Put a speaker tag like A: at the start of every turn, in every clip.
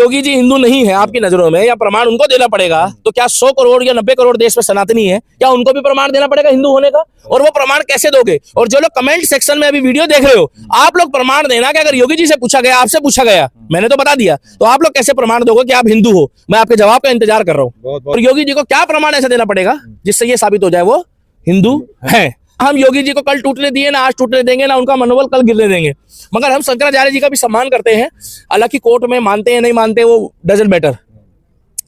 A: योगी जी हिंदू नहीं है आपकी नजरों में, या प्रमाण उनको देना पड़ेगा, तो क्या 100 करोड़ या 90 करोड़ देश में सनातनी है, क्या उनको भी प्रमाण देना पड़ेगा हिंदू होने का? और वो प्रमाण कैसे दोगे? और जो लोग कमेंट सेक्शन में अभी वीडियो देख रहे हो, आप लोग प्रमाण देना कि अगर योगी जी से पूछा गया, आपसे पूछा गया, मैंने तो बता दिया, तो आप लोग कैसे प्रमाण दोगे कि आप हिंदू हो? मैं आपके जवाब का इंतजार कर रहा हूँ। और योगी जी को क्या प्रमाण ऐसा देना पड़ेगा जिससे ये साबित हो जाए वो हिंदू है? हम योगी जी को कल टूटने दिए ना, आज टूटने देंगे ना, उनका मनोबल कल गिरने देंगे। मगर हम शंकराचार्य जी का भी सम्मान करते हैं, हालांकि कोर्ट में मानते हैं नहीं मानते वो डजंट मैटर।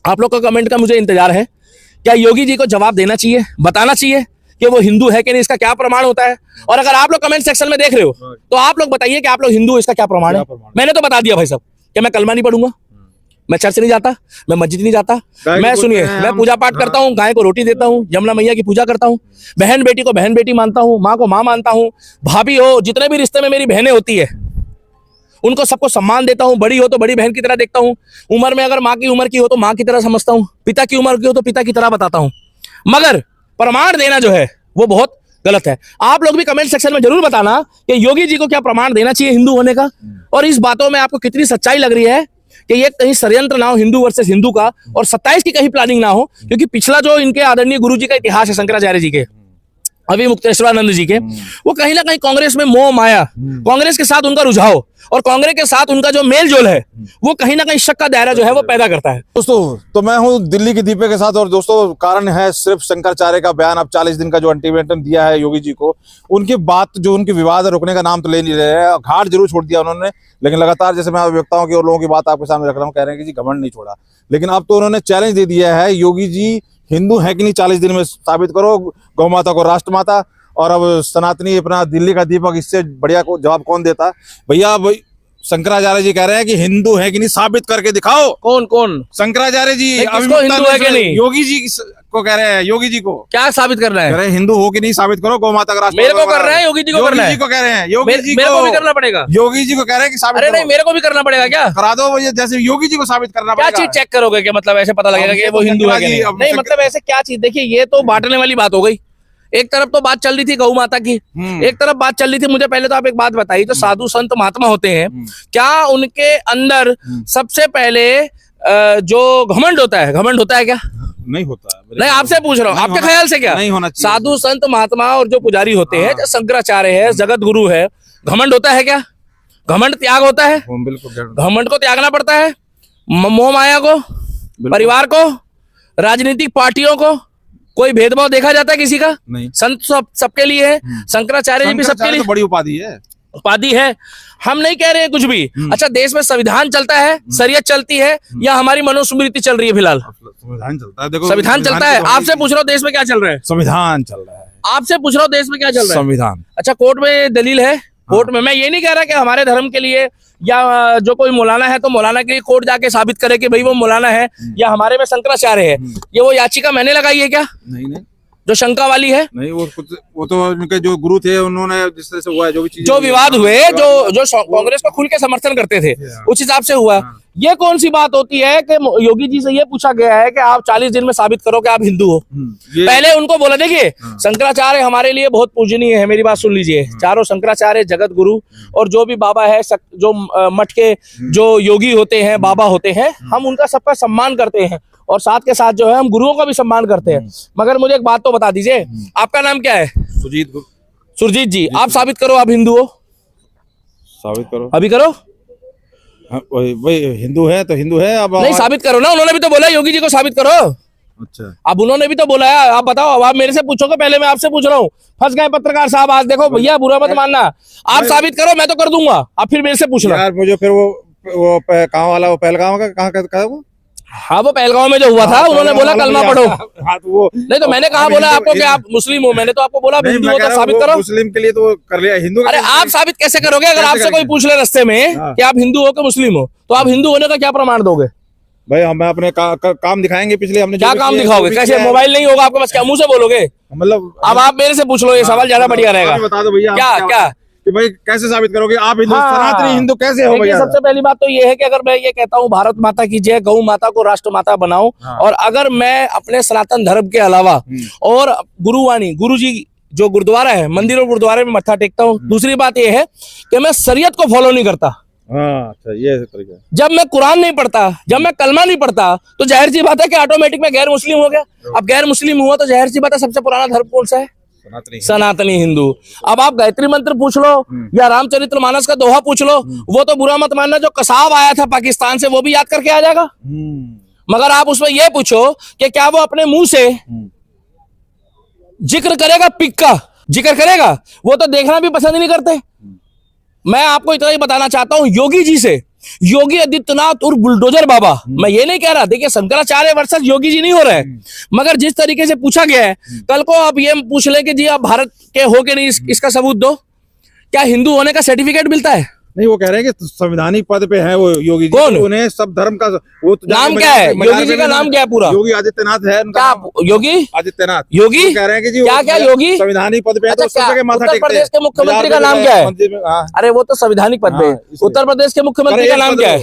A: आप लोग का कमेंट का मुझे इंतजार है। क्या योगी जी को जवाब देना चाहिए, बताना चाहिए कि वो हिंदू है कि नहीं, इसका क्या प्रमाण होता है? और अगर आप लोग कमेंट सेक्शन में देख रहे हो तो आप लोग बताइए कि आप लोग हिंदू, इसका क्या प्रमाण है? मैंने तो बता दिया भाई साहब कि मैं कलमा नहीं पढ़ूंगा, मैं चर्च नहीं जाता, मैं मस्जिद नहीं जाता, मैं सुनिए मैं पूजा पाठ करता हूँ, गाय को रोटी देता हूँ, यमुना मैया की पूजा करता हूँ, बहन बेटी को बहन बेटी मानता हूँ, माँ को माँ मानता हूँ, भाभी हो, जितने भी रिश्ते में मेरी बहनें होती है उनको सबको सम्मान देता हूँ। बड़ी हो तो बड़ी बहन की तरह देखता हूँ, उम्र में अगर माँ की उम्र की हो तो माँ की तरह समझता हूँ, पिता की उम्र की हो तो पिता की तरह बताता हूँ। मगर प्रमाण देना जो है वो बहुत गलत है। आप लोग भी कमेंट सेक्शन में जरूर बताना कि योगी जी को क्या प्रमाण देना चाहिए हिंदू होने का, और इस बातों में आपको कितनी सच्चाई लग रही है कि ये कहीं षड्यंत्र ना हो हिंदू वर्सेस हिंदू का, और 27 की कहीं प्लानिंग ना हो। क्योंकि पिछला जो इनके आदरणीय गुरु जी का इतिहास है शंकराचार्य जी के, अभी मुक्तेश्वरानंद जी के, वो कहीं ना कहीं कांग्रेस में मोह माया, कांग्रेस के साथ उनका रुझाव और कांग्रेस के साथ उनका जो मेल जोल है वो कहीं ना कहीं शक का दायरा जो है वो पैदा करता है।
B: दोस्तों तो मैं हूं दिल्ली की दीपे के साथ, और दोस्तों कारण है सिर्फ शंकराचार्य का बयान। अब 40 दिन का जो अल्टीमेटम दिया है योगी जी को, उनकी बात जो उनकी विवाद है रुकने का नाम तो ले नहीं रहे हैं। घाट जरूर छोड़ दिया उन्होंने, लेकिन लगातार जैसे मैं अभिव्यक्ताओं की और लोगों की बात आपके सामने रख रहा हूँ, कह रहे हैं कि जी घमंड नहीं छोड़ा। लेकिन अब तो उन्होंने चैलेंज दे दिया है, योगी जी हिंदू है कि नहीं 40 दिन में साबित करो, गौ माता को राष्ट्र माता। और अब सनातनी अपना दिल्ली का दीपक, इससे बढ़िया को जवाब कौन देता? भैया शंकराचार्य जी कह रहे हैं कि हिंदू है कि नहीं साबित करके दिखाओ।
A: कौन कौन?
B: शंकराचार्य जी
A: किसको हिंदू है कि नहीं?
B: योगी जी को कह रहे हैं, योगी जी को
A: क्या साबित करना है?
B: कह रहे हैं हिंदू हो कि नहीं साबित करो, गौ माता का राष्ट्र।
A: मेरे को कर रहे हैं, योगी जी को करना है?
B: योगी जी को कह रहे हैं, योगी जी
A: मेरे को भी करना पड़ेगा?
B: योगी जी को कह रहे हैं कि साबित।
A: अरे नहीं, मेरे को भी करना पड़ेगा क्या?
B: करा दो भैया, जैसे योगी जी को साबित करना
A: क्या
B: पड़ेगा।
A: चीज चेक करोगे कि मतलब ऐसे पता लगेगा कि वो हिंदू है कि नहीं? नहीं मतलब ऐसे क्या चीज, देखिए ये तो बांटने वाली बात हो गई। एक तरफ तो बात चल रही थी गौ माता की, एक तरफ बात चल रही थी, मुझे पहले तो आप एक बात बताइए, तो साधु संत महात्मा होते हैं, क्या उनके अंदर सबसे पहले जो घमंड होता है क्या?
B: नहीं होता है।
A: नहीं, आपसे पूछ रहा हूँ, आपके ख्याल से क्या
B: नहीं होना चाहिए?
A: साधु संत महात्मा और जो पुजारी होते हैं, जो शंकराचार्य है, जगत गुरु है, घमंड होता है क्या? घमंड त्याग होता है,
B: बिल्कुल
A: घमंड को त्यागना पड़ता है, मोह माया को, परिवार को, राजनीतिक पार्टियों को, कोई भेदभाव देखा जाता है किसी का? नहीं। संत सबके लिए है, शंकराचार्य जी भी सबके लिए।
B: तो बड़ी उपाधि है, हम नहीं कह रहे हैं कुछ भी। अच्छा, देश में संविधान चलता है, शरीयत चलती है, या हमारी मनुस्मृति चल रही है? फिलहाल संविधान चलता है। देखो
A: संविधान चलता है। आपसे पूछ रहा हूँ देश में क्या चल रहा है?
B: संविधान चल रहा है।
A: आपसे पूछ रहा हूँ देश में क्या चल रहा है?
B: संविधान।
A: अच्छा, कोर्ट में दलील है, कोर्ट में। मैं ये नहीं कह रहा कि हमारे धर्म के लिए या जो कोई मौलाना है तो मौलाना के लिए कोर्ट जाके साबित करे कि भाई वो मौलाना है, या हमारे में शंकराचार्य है। ये वो याचिका मैंने लगाई है क्या?
B: नहीं,
A: जो शंका वाली है?
B: नहीं, वो तो उनके जो गुरु थे उन्होंने जिस तरह से हुआ है,
A: जो विवाद हुए, जो कांग्रेस को खुल के समर्थन करते थे, उस हिसाब से हुआ। ये कौन सी बात होती है कि योगी जी से ये पूछा गया है कि आप 40 दिन में साबित करो कि आप हिंदू हो? पहले उनको बोला, देखिए शंकराचार्य हमारे लिए बहुत पूजनीय है, मेरी बात सुन लीजिए। चारों शंकराचार्य जगत गुरु और जो भी बाबा है, जो मठ के जो योगी होते हैं, बाबा होते हैं, हम उनका सबका सम्मान करते हैं, और साथ के साथ जो है हम गुरुओं का भी सम्मान करते हैं। मगर मुझे एक बात तो बता दीजिए, आपका नाम क्या है? सुरजीत जी, आप साबित करो आप हिंदू हो।
B: साबित करो,
A: अभी करो।
B: वही हिंदू है तो हिंदू है। अब
A: नहीं, साबित करो ना, उन्होंने भी तो बोला योगी जी को साबित करो।
B: अच्छा,
A: अब उन्होंने भी तो बोला है, आप बताओ। अब आप मेरे से पूछोगे, पहले मैं आपसे पूछ रहा हूँ। फंस गए पत्रकार साहब आज। देखो भैया, बुरा मत मानना, आप साबित करो, मैं तो कर दूंगा, आप फिर मेरे से पूछना।
B: यार मुझे फिर वो कहाँ वाला, वो पहलगाम का कहाँ वो?
A: हाँ, वो पहलगांव में जो हुआ था, उन्होंने बोला कलमा पढ़ो।
B: वो
A: नहीं तो मैंने कहा बोला आपको कि आप मुस्लिम हो? मैंने तो आपको बोला हिंदू हो तो साबित करो।
B: मुस्लिम के लिए तो कर लिया, हिंदू।
A: अरे आप साबित कैसे करोगे? अगर आपसे कोई पूछ ले रास्ते में कि आप हिंदू हो कि मुस्लिम हो, तो आप हिंदू होने का क्या प्रमाण दोगे?
B: भाई हम अपने काम दिखाएंगे। पिछले हमने
A: क्या काम दिखाओगे? कैसे? मोबाइल नहीं होगा आपके पास, क्या मुंह से बोलोगे?
B: मतलब
A: अब आप मेरे से पूछ लो, ये सवाल ज्यादा बढ़िया रहेगा।
B: बता दो भैया,
A: क्या
B: कि भाई कैसे साबित करोगे आप हिंदू? सनातनी हिंदू कैसे हो भैया?
A: सबसे पहली बात तो ये है कि अगर मैं ये कहता हूँ भारत माता की जय, गौ माता को राष्ट्र माता बनाओ, और अगर मैं अपने सनातन धर्म के अलावा और गुरुवाणी, गुरु जी जो गुरुद्वारा है, मंदिर और गुरुद्वारे में मत्था टेकता हूँ। दूसरी बात ये है कि मैं शरीयत को फॉलो नहीं करता।
B: हाँ अच्छा, ये तरीका है।
A: जब मैं कुरान नहीं पढ़ता, जब मैं कलमा नहीं पढ़ता, तो जाहिर सी बात है कि ऑटोमेटिक में गैर मुस्लिम हो गया। अब गैर मुस्लिम हुआ तो जाहिर सी बात है सबसे पुराना धर्म कौन सा है? सनातनी हिंदू। अब आप गायत्री मंत्र पूछ लो या रामचरितमानस का दोहा पूछ लो, वो तो बुरा मत मानना, जो कसाब आया था पाकिस्तान से वो भी याद करके आ जाएगा। मगर आप उसमें ये पूछो कि क्या वो अपने मुंह से जिक्र करेगा, पिक का जिक्र करेगा? वो तो देखना भी पसंद नहीं करते। मैं आपको इतना ही बताना चाहता हूं योगी जी से, योगी आदित्यनाथ और बुलडोजर बाबा, मैं ये नहीं कह रहा, देखिए शंकराचार्य वर्सेस योगी जी नहीं हो रहा है, मगर जिस तरीके से पूछा गया है, कल को आप ये पूछ ले कि जी आप भारत के हो के नहीं, इसका सबूत दो। क्या हिंदू होने का सर्टिफिकेट मिलता है?
B: नहीं, वो कह रहे हैं कि संवैधानिक पद पे है वो योगी जी।
A: कौन?
B: उन्हें सब धर्म का वो तो
A: नाम क्या है योगी जी का? नाम क्या है पूरा?
B: योगी आदित्यनाथ है उनका।
A: क्या योगी
B: आदित्यनाथ
A: योगी?
B: कह रहे हैं कि जी
A: क्या क्या योगी
B: संवैधानिक पद पे है,
A: अच्छा,
B: तो सब जगह माथा
A: उत्तर
B: टेकते हैं।
A: प्रदेश के मुख्यमंत्री का नाम क्या है?
B: हाँ।
A: अरे वो तो संवैधानिक पद पे है। उत्तर प्रदेश के मुख्यमंत्री का नाम क्या है?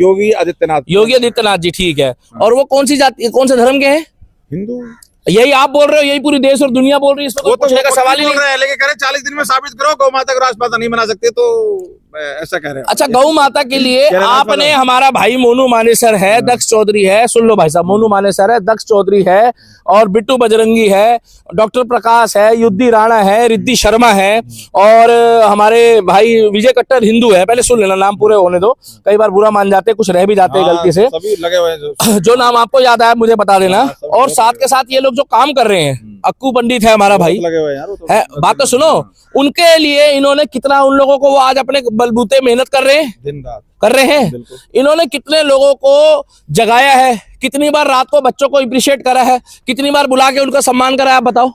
B: योगी आदित्यनाथ।
A: योगी आदित्यनाथ जी, ठीक है। और वो कौन सी जाति, कौन से धर्म के हैं?
B: हिंदू।
A: यही आप बोल रहे हो, यही पूरी देश और दुनिया बोल रही है, इसमें कोई पूछने का सवाल ही नहीं।
B: है, लेकिन कह रहे 40 दिन में साबित करो गौ माता को राष्ट्रपिता नहीं बना सकते, तो ऐसा कह रहे हैं।
A: अच्छा, गौ माता के लिए आपने, हमारा भाई मोनू मानेसर है, दक्ष चौधरी है, सुन लो भाई साहब, मोनू मानेसर है, दक्ष चौधरी है, और बिट्टू बजरंगी है, डॉक्टर प्रकाश है, युद्धि राणा है, रिद्धि शर्मा है, और हमारे भाई विजय कट्टर हिंदू है। पहले सुन लेना, नाम पूरे होने दो, कई बार बुरा मान जाते, कुछ रह भी जाते हैं गलती से।
B: सभी लगे हुए हैं
A: जो नाम आपको याद आया मुझे बता देना। और साथ के साथ ये लोग जो काम कर रहे हैं, अक्कू पंडित है हमारा भाई,
B: लगे हुए यार,
A: है, बात तो सुनो, उनके लिए इन्होंने कितना, उन लोगों को वो आज अपने बलबूते मेहनत कर रहे हैं,
B: दिन रात
A: कर रहे हैं। इन्होंने कितने लोगों को जगाया है, कितनी बार रात को बच्चों को अप्रिशिएट करा है, कितनी बार बुला के उनका सम्मान करा है, आप बताओ।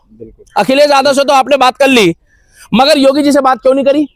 A: अखिलेश यादव से तो आपने बात कर ली, मगर योगी जी से बात क्यों नहीं करी?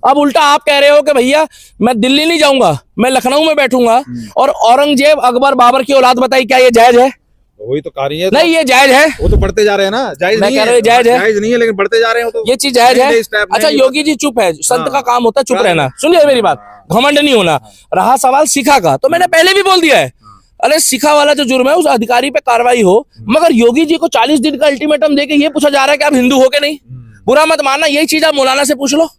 A: अब उल्टा आप कह रहे हो कि भैया मैं दिल्ली नहीं जाऊंगा, मैं लखनऊ में बैठूंगा, और औरंगजेब, अकबर, बाबर की औलाद बताई, क्या ये जायज है?
B: वही तो कार्य है।
A: नहीं, ये जायज है।
B: वो तो बढ़ते जा रहे हैं ना, जायज नहीं है, जायज नहीं है, लेकिन बढ़ते जा रहे हैं, तो
A: ये चीज जायज है। अच्छा, योगी जी चुप है, संत का काम होता है चुप रहना। सुनिए मेरी बात, घमंड नहीं होना। रहा सवाल सिखा का, तो मैंने पहले भी बोल दिया है, अरे सिखा वाला जो जुर्म है उस अधिकारी पे कार्रवाई हो। मगर योगी जी को 40 दिन का अल्टीमेटम देके ये पूछा जा रहा है कि आप हिंदू हो के नहीं? बुरा मत मानना, यही चीज आप मौलाना से पूछ लो।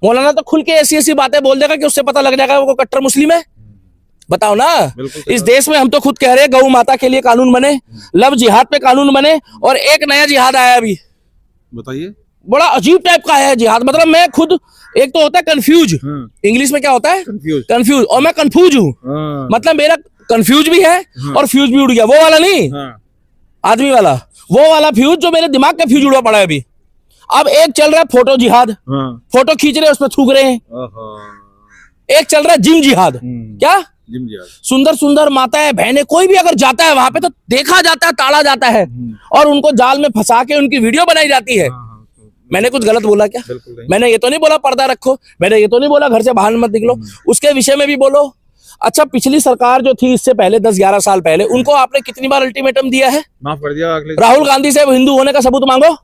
A: मौलाना तो खुल के ऐसी बातें बोल देगा कि उससे पता लग जाएगा वो कट्टर मुस्लिम है। बताओ ना, इस देश में हम तो खुद कह रहे हैं गौ माता के लिए कानून बने, लव जिहाद पे कानून बने, और एक नया जिहाद आया अभी,
B: बताइए,
A: बड़ा अजीब टाइप का है जिहाद। मतलब मैं खुद, एक तो होता है कंफ्यूज, इंग्लिश में क्या होता है? कंफ्यूज, और मैं कंफ्यूज हूँ। मतलब मेरा कंफ्यूज भी है और फ्यूज भी उड़ गया, वो वाला नहीं, आदमी वाला, वो वाला फ्यूज जो मेरे दिमाग का फ्यूज उड़ा पड़ा है अभी। अब एक चल रहा है फोटो जिहाद, फोटो खींच रहे हैं, उसमें थूक रहे हैं। एक चल रहा है जिम जिहाद। क्या? जिम जिहाद। सुंदर सुंदर माताएं, बहनें, कोई भी अगर जाता है वहां पे तो देखा जाता है, ताड़ा जाता है, और उनको जाल में फंसा के उनकी वीडियो बनाई जाती है। मैंने कुछ गलत बोला क्या? मैंने ये तो नहीं बोला पर्दा रखो, मैंने ये तो नहीं बोला घर से बाहर मत निकलो, उसके विषय में भी बोलो। अच्छा, पिछली सरकार जो थी इससे पहले 10-11 साल पहले, उनको आपने कितनी बार अल्टीमेटम दिया है? माफ कर दिया। राहुल गांधी से हिंदू होने का सबूत मांगो,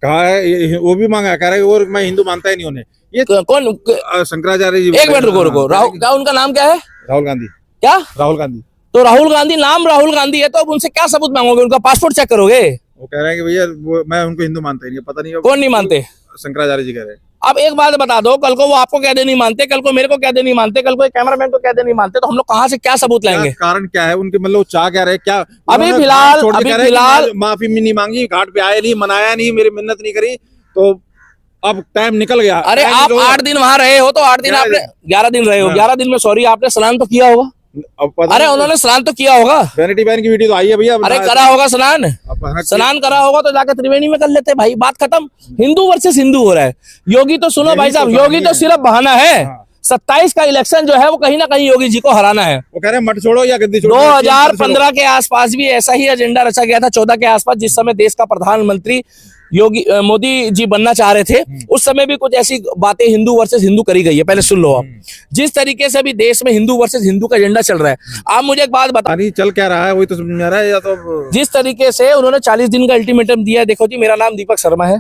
A: कहा है, वो भी मांगा, कह रहा है वो मैं हिंदू मानता ही नहीं उन्हें। ये कौन? शंकराचार्य जी। एक मिनट रुको, राहुल, क्या उनका नाम क्या है? राहुल गांधी। क्या? राहुल गांधी। तो राहुल गांधी, नाम राहुल गांधी है, तो अब उनसे क्या सबूत मांगोगे? उनका पासपोर्ट चेक करोगे? वो कह रहे हैं कि भैया मैं उनको हिंदू मानता ही नहीं, पता नहीं कौन नहीं मानते। शंकराचार्य जी कह रहे हैं। अब एक बात बता दो, कल को वो आपको कह दे नहीं मानते, कल को मेरे को कह दे नहीं मानते, कल को कैमरामैन को कह दे नहीं मानते, तो हम लोग कहाँ से क्या सबूत लाएंगे? कारण क्या है उनके, मतलब चाह क्या रहे, क्या अभी फिलहाल माफी नहीं मांगी, घाट पे आए नहीं, मनाया नहीं, मेरी मिन्नत नहीं करी, तो अब टाइम निकल गया। अरे आप 8 दिन वहां रहे हो, तो 8 दिन आपने 11 दिन रहे हो, 11 दिन में सॉरी आपने स्नान तो किया होगा। अरे उन्होंने स्नान तो किया होगा, वैनिटी बैन की वीडियो तो आई है भैया। अरे करा होगा स्नान, स्नान करा होगा तो जाकर त्रिवेणी में कर लेते भाई, बात खत्म। हिंदू वर्सेस हिंदू हो रहा है। योगी तो सुनो भाई साहब, योगी तो सिर्फ बहाना है। 27 का इलेक्शन जो है वो कहीं ना कहीं योगी जी को हराना है। वो कह रहे हैं मत छोड़ो या गद्दी छोड़ो। 2015 के आसपास भी ऐसा ही एजेंडा रचा गया था, 14 के आसपास, जिस समय देश का प्रधानमंत्री योगी मोदी जी बनना चाह रहे थे, उस समय भी कुछ ऐसी बातें हिंदू वर्सेस हिंदू करी गई है। पहले सुन लो आप, जिस तरीके से अभी देश में हिंदू वर्सेस हिंदू का एजेंडा चल रहा है। आप मुझे एक बात बता, चल क्या रहा है वही तो समझ में आ रहा है, या तो जिस तरीके से उन्होंने 40 दिन का अल्टीमेटम दिया। देखो जी, मेरा नाम दीपक शर्मा है,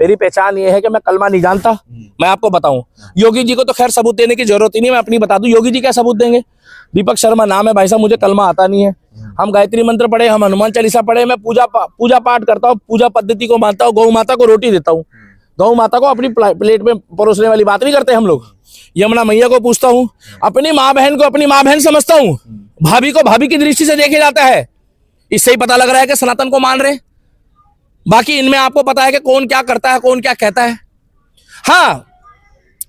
A: मेरी पहचान ये है कि मैं कलमा नहीं जानता। मैं आपको बताऊं, योगी जी को तो खैर सबूत देने की जरूरत ही नहीं, मैं अपनी बता दूं, योगी जी क्या सबूत देंगे? दीपक शर्मा नाम है भाई साहब, मुझे कलमा आता नहीं है। हम गायत्री मंत्र पढ़े, हम हनुमान चालीसा पढ़े, मैं पूजा पाठ करता हूँ, पूजा पद्धति को मानता हूँ, गौ माता को रोटी देता हूँ, गौ माता को अपनी प्लेट में परोसने वाली बात नहीं करते हम लोग। यमुना मैया को पूछता हूँ, अपनी माँ बहन को अपनी माँ बहन समझता हूँ, भाभी को भाभी की दृष्टि से देखे जाता है। इससे ही पता लग रहा है कि सनातन को मान रहे। बाकी इनमें आपको पता है कि कौन क्या करता है, कौन क्या कहता है। हाँ,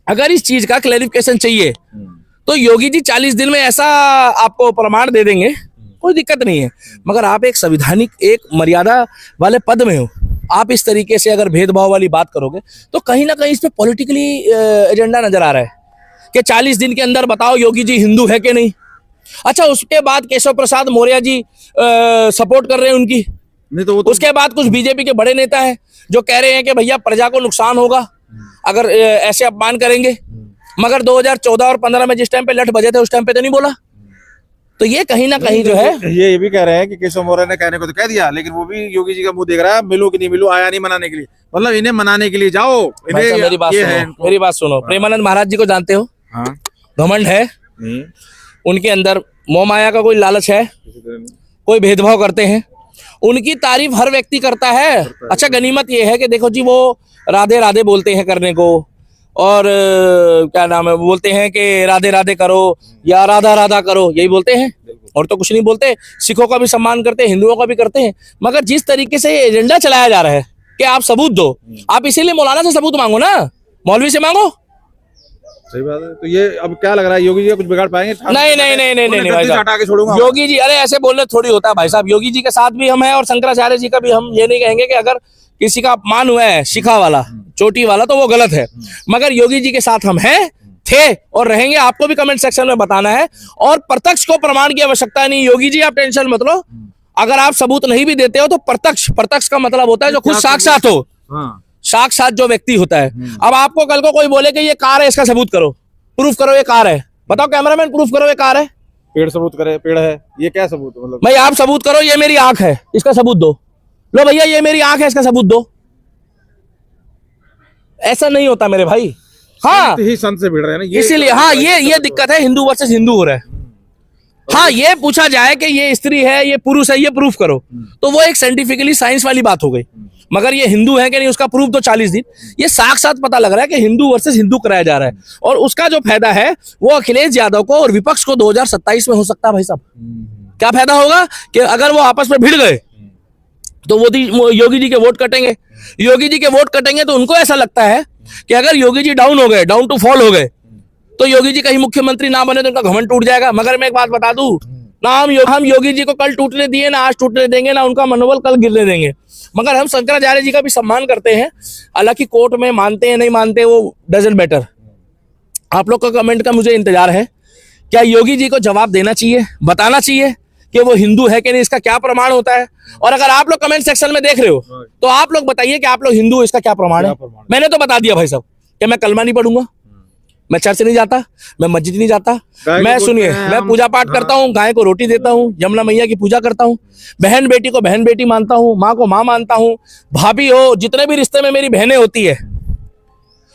A: अगर इस चीज का क्लैरिफिकेशन चाहिए तो योगी जी 40 दिन में ऐसा आपको प्रमाण दे देंगे, कोई दिक्कत नहीं है। मगर आप एक संविधानिक एक मर्यादा वाले पद में हो, आप इस तरीके से अगर भेदभाव वाली बात करोगे तो कहीं ना कहीं इस पे पॉलिटिकली एजेंडा नजर आ रहा है कि 40 दिन के अंदर बताओ योगी जी हिंदू है कि नहीं। अच्छा, उसके बाद केशव प्रसाद मौर्य जी सपोर्ट कर रहे हैं उनकी,
B: नहीं तो वो तो
A: उसके बाद कुछ बीजेपी के बड़े नेता हैं जो कह रहे हैं कि भैया प्रजा को नुकसान होगा अगर ऐसे अपमान करेंगे। मगर 2014 और 15 में जिस टाइम पे लठ बजे थे उस टाइम पे तो नहीं बोला। तो ये कहीं ना कहीं जो है,
B: ये भी कह रहे हैं कि केशव मौर्य ने कहने को तो कह दिया, लेकिन वो भी योगी जी का मुंह देख रहा है, मिलूं कि नहीं मिलूं, आया नहीं मनाने के लिए। मतलब इन्हें मनाने के लिए जाओ।
A: भाई साहब मेरी बात सुनो, प्रेमानंद महाराज जी को जानते हो?
B: हाँ।
A: घमंड है उनके अंदर, मोह माया का कोई लालच है, कोई भेदभाव करते हैं, उनकी तारीफ हर व्यक्ति करता है। अच्छा, गनीमत ये है कि देखो जी वो राधे राधे बोलते हैं करने को, और क्या नाम है, बोलते हैं कि राधे राधे करो या राधा राधा करो, यही बोलते हैं और तो कुछ नहीं बोलते। सिखों का भी सम्मान करते हैं, हिंदुओं का भी करते हैं। मगर जिस तरीके से ये एजेंडा चलाया जा रहा है कि आप सबूत दो, आप इसीलिए मौलाना से सबूत मांगो ना, मौलवी से मांगो।
B: सही बात है। तो ये अब क्या लग रहा है, योगी जी कुछ बिगाड़ पाएंगे?
A: नहीं भाई साहब,
B: हटा के छोड़ूंगा
A: योगी जी, अरे ऐसे बोलने थोड़ी होता है भाई साहब। योगी जी के साथ भी हम हैं और शंकराचार्य जी का भी हम ये नहीं कहेंगे कि अगर किसी का अपमान हुआ है शिखा वाला, चोटी वाला, तो वो गलत है। मगर योगी जी के साथ हम हैं, थे और रहेंगे। आपको भी कमेंट सेक्शन में बताना है। और प्रत्यक्ष को प्रमाण की आवश्यकता नहीं। योगी जी आप टेंशन मत लो, अगर आप सबूत नहीं भी देते हो तो प्रत्यक्ष का मतलब होता है जो खुद साक्षात हो, साक्षात जो व्यक्ति होता है। अब आपको कल को कोई बोले कि ये कार है, इसका सबूत करो, प्रूफ करो ये कार है, बताओ कैमरामैन, प्रूफ करो ये कार है।
B: पेड़ सबूत करे, पेड़ है, ये क्या सबूत? मतलब
A: भाई आप सबूत करो ये मेरी आंख है, इसका सबूत दो। लो भैया ये मेरी आंख है, इसका सबूत दो। ऐसा नहीं होता मेरे भाई। हाँ,
B: ही संत से भिड़ रहे हैं ना,
A: इसीलिए हाँ ये दिक्कत है, हिंदू वर्सेस हिंदू हो रहा है। हाँ, ये पूछा जाए कि ये स्त्री है, ये पुरुष है, ये प्रूफ करो, तो वो एक साइंटिफिकली साइंस वाली बात हो गई। मगर ये हिंदू है कि नहीं उसका प्रूफ तो 40 दिन, ये साथ पता लग रहा है कि हिंदू वर्सेस हिंदू कराया जा रहा है। और उसका जो फायदा है वो अखिलेश यादव को और विपक्ष को 2027 में हो सकता है। भाई साहब क्या फायदा होगा कि अगर वो आपस में भिड़ गए तो वो योगी जी के वोट कटेंगे। योगी जी के वोट कटेंगे तो उनको ऐसा लगता है कि अगर योगी जी डाउन हो गए, डाउन टू फॉल हो गए, तो योगी जी कहीं मुख्यमंत्री ना बने तो उनका घमंड टूट जाएगा। मगर मैं एक बात बता दूं ना, हम योगी जी को कल टूटने दिए ना आज टूटने देंगे, ना उनका मनोबल कल गिरने देंगे। मगर हम शंकराचार्य जी का भी सम्मान करते हैं, हालांकि कोर्ट में मानते हैं नहीं मानते वो डजंट मैटर। आप लोग का कमेंट का मुझे इंतजार है। क्या योगी जी को जवाब देना चाहिए, बताना चाहिए कि वो हिंदू है कि नहीं, इसका क्या प्रमाण होता है। और अगर आप लोग कमेंट सेक्शन में देख रहे हो तो आप लोग बताइए कि आप लोग हिंदू हो, इसका क्या प्रमाण है। मैंने तो बता दिया भाई साहब कि मैं कलमा नहीं पढ़ूंगा, मैं चर्च नहीं जाता, मैं मस्जिद नहीं जाता, मैं सुनिए मैं पूजा पाठ करता हूँ, गाय को रोटी देता हूँ, यमुना मैया की पूजा करता हूँ, बहन बेटी को बहन बेटी मानता हूँ, माँ को माँ मानता हूँ, भाभी हो, जितने भी रिश्ते में मेरी बहनें होती है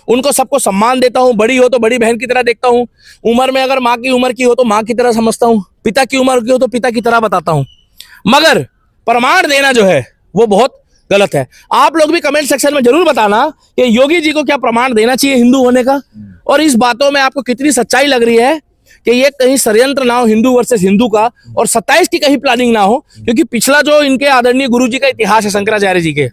A: उनको सबको सम्मान देता हूँ। बड़ी हो तो बड़ी बहन की तरह देखता हूँ, उम्र में अगर माँ की उम्र की हो तो माँ की तरह समझता हूँ, पिता की उम्र की हो तो पिता की तरह बताता हूँ। मगर प्रमाण देना जो है वो बहुत गलत है। आप लोग भी कमेंट सेक्शन में जरूर बताना कि योगी जी को क्या प्रमाण देना चाहिए हिंदू होने का, और इस बातों में आपको कितनी सच्चाई लग रही है कि ये कहीं षड्यंत्र ना हो हिंदू वर्सेस हिंदू का, और 27 की कहीं प्लानिंग ना हो। क्योंकि पिछला जो इनके आदरणीय गुरु जी का इतिहास है, शंकराचार्य जी के,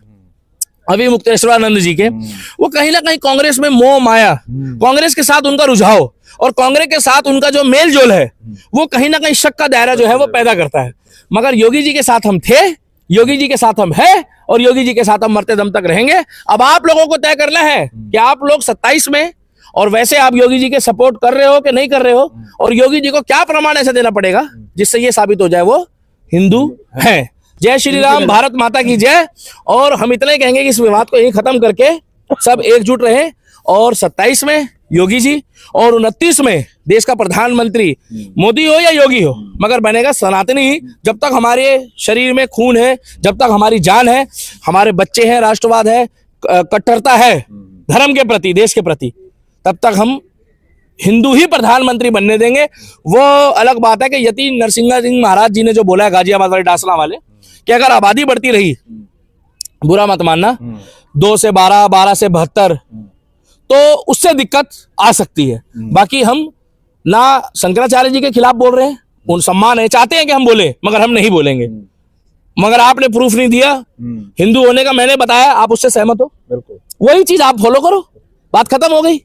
A: अभी मुक्तेश्वरानंद जी के, वो कहीं ना कहीं कांग्रेस में मोह माया, कांग्रेस के साथ उनका रुझाव और कांग्रेस के साथ उनका जो मेल जोल है वो कहीं ना कहीं शक का दायरा जो है वो पैदा करता है। मगर योगी जी के साथ हम थे, योगी जी के साथ हम हैं और योगी जी के साथ हम मरते दम तक रहेंगे। अब आप लोगों को तय करना है कि आप लोग 27 में, और वैसे आप योगी जी के सपोर्ट कर रहे हो कि नहीं कर रहे हो, और योगी जी को क्या प्रमाण ऐसा देना पड़ेगा जिससे ये साबित हो जाए वो हिंदू हैं। जय श्री राम, भारत माता की जय। और हम इतना ही कहेंगे कि इस विवाद को यही खत्म करके सब एकजुट रहे, और 27 में योगी जी और 29 में देश का प्रधानमंत्री मोदी हो या योगी हो, मगर बनेगा सनातनी ही। जब तक हमारे शरीर में खून है, जब तक हमारी जान है, हमारे बच्चे हैं, राष्ट्रवाद है, कट्टरता है धर्म के प्रति, देश के प्रति, तब तक हम हिंदू ही प्रधानमंत्री बनने देंगे। वो अलग बात है कि यति नरसिंह सिंह महाराज जी ने जो बोला है गाजियाबाद वाले डासला वाले, कि अगर आबादी बढ़ती रही, बुरा मत मानना, 2 से 12, 12 से 72, तो उससे दिक्कत आ सकती है। बाकी हम ना शंकराचार्य जी के खिलाफ बोल रहे हैं, उन सम्मान है, चाहते हैं कि हम बोले, मगर हम नहीं बोलेंगे। मगर आपने प्रूफ नहीं दिया हिंदू होने का, मैंने बताया, आप उससे सहमत हो,
B: बिल्कुल
A: वही चीज आप फॉलो करो, बात खत्म हो गई।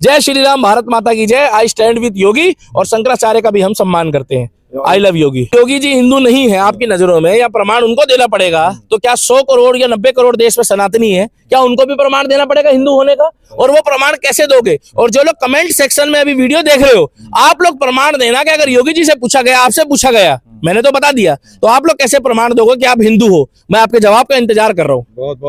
A: जय श्री राम, भारत माता की जय। आई स्टैंड विद योगी, और शंकराचार्य का भी हम सम्मान करते हैं। आई लव योगी। योगी जी हिंदू नहीं है आपकी नजरों में, या प्रमाण उनको देना पड़ेगा? तो क्या 100 करोड़ या 90 करोड़ देश में सनातनी है, क्या उनको भी प्रमाण देना पड़ेगा हिंदू होने का? और वो प्रमाण कैसे दोगे? और जो लोग कमेंट सेक्शन में अभी वीडियो देख रहे हो, आप लोग प्रमाण देना कि अगर योगी जी से पूछा गया, आपसे पूछा गया, मैंने तो बता दिया, तो आप लोग कैसे प्रमाण दोगे कि आप हिंदू हो? मैं आपके जवाब का इंतजार कर रहा हूँ।
B: बहुत बहुत